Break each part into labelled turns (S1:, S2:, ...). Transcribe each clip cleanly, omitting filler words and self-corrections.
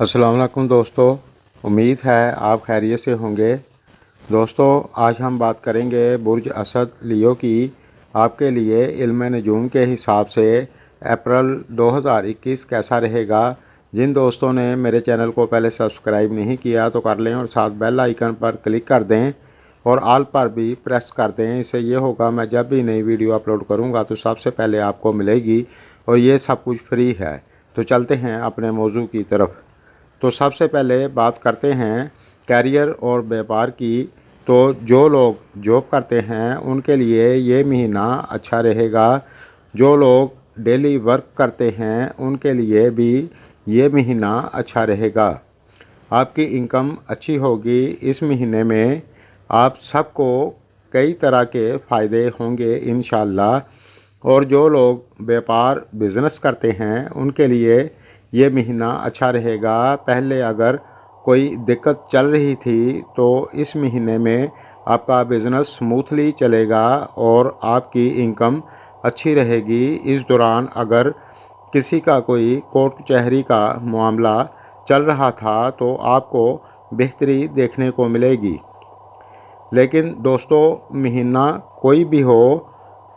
S1: अस्सलाम वालेकुम दोस्तों, उम्मीद है आप खैरियत से होंगे। दोस्तों, आज हम बात करेंगे बुर्ज असद लियो की। आपके लिए इल्म नजूम के हिसाब से अप्रैल 2021 कैसा रहेगा। जिन दोस्तों ने मेरे चैनल को पहले सब्सक्राइब नहीं किया तो कर लें और साथ बेल आइकन पर क्लिक कर दें और ऑल पर भी प्रेस कर दें। इससे ये होगा मैं जब भी नई वीडियो अपलोड करूँगा तो सबसे पहले आपको मिलेगी और ये सब कुछ फ्री है। तो चलते हैं अपने मौजू की तरफ। तो सबसे पहले बात करते हैं कैरियर और व्यापार की। तो जो लोग जॉब करते हैं उनके लिए ये महीना अच्छा रहेगा। जो लोग डेली वर्क करते हैं उनके लिए भी ये महीना अच्छा रहेगा। आपकी इनकम अच्छी होगी इस महीने में। आप सबको कई तरह के फ़ायदे होंगे इंशाअल्लाह। और जो लोग व्यापार बिज़नेस करते हैं उनके लिए ये महीना अच्छा रहेगा। पहले अगर कोई दिक्कत चल रही थी तो इस महीने में आपका बिज़नेस स्मूथली चलेगा और आपकी इनकम अच्छी रहेगी। इस दौरान अगर किसी का कोई कोर्ट कचहरी का मामला चल रहा था तो आपको बेहतरी देखने को मिलेगी। लेकिन दोस्तों, महीना कोई भी हो,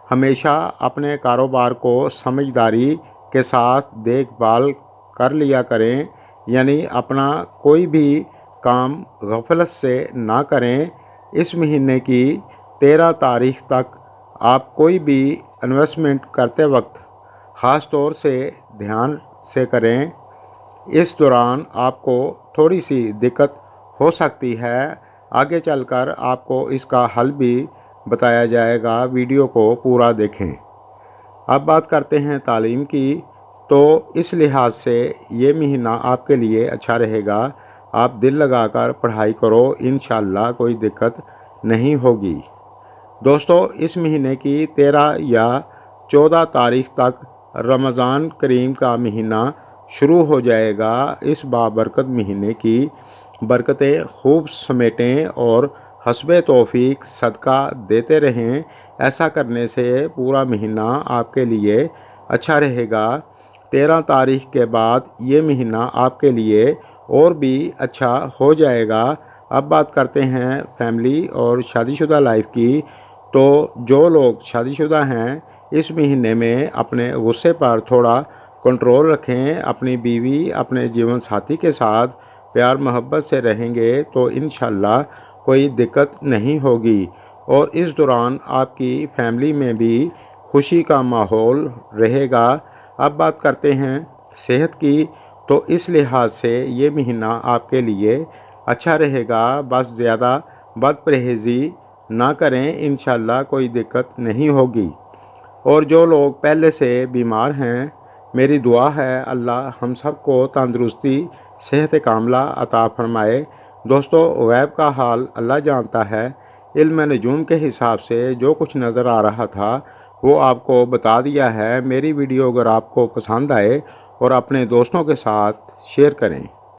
S1: हमेशा अपने कारोबार को समझदारी के साथ देखभाल कर लिया करें। यानी अपना कोई भी काम गफलत से ना करें। इस महीने की 13 तारीख तक आप कोई भी इन्वेस्टमेंट करते वक्त ख़ास तौर से ध्यान से करें। इस दौरान आपको थोड़ी सी दिक्कत हो सकती है। आगे चलकर आपको इसका हल भी बताया जाएगा। वीडियो को पूरा देखें। अब बात करते हैं तालीम की। तो इस लिहाज से ये महीना आपके लिए अच्छा रहेगा। आप दिल लगाकर पढ़ाई करो, इंशाअल्लाह कोई दिक्कत नहीं होगी। दोस्तों, इस महीने की 13 या 14 तारीख तक रमज़ान करीम का महीना शुरू हो जाएगा। इस बाबरकत महीने की बरकतें खूब समेटें और हस्बे तौफीक सदका देते रहें। ऐसा करने से पूरा महीना आपके लिए अच्छा रहेगा। 13 तारीख के बाद ये महीना आपके लिए और भी अच्छा हो जाएगा। अब बात करते हैं फैमिली और शादीशुदा लाइफ की। तो जो लोग शादीशुदा हैं इस महीने में अपने गुस्से पर थोड़ा कंट्रोल रखें। अपनी बीवी, अपने जीवन साथी के साथ प्यार मोहब्बत से रहेंगे तो इंशाअल्लाह कोई दिक्कत नहीं होगी और इस दौरान आपकी फैमिली में भी खुशी का माहौल रहेगा। अब बात करते हैं सेहत की। तो इस लिहाज से ये महीना आपके लिए अच्छा रहेगा। बस ज़्यादा बदपरहेज़ी ना करें, इंशाअल्लाह कोई दिक्कत नहीं होगी। और जो लोग पहले से बीमार हैं, मेरी दुआ है अल्लाह हम सबको तंदुरुस्ती सेहत कामला अता फरमाए। दोस्तों, गैब का हाल अल्लाह जानता है। इल्म नजूम के हिसाब से जो कुछ नज़र आ रहा था वो आपको बता दिया है। मेरी वीडियो अगर आपको पसंद आए और अपने दोस्तों के साथ शेयर करें।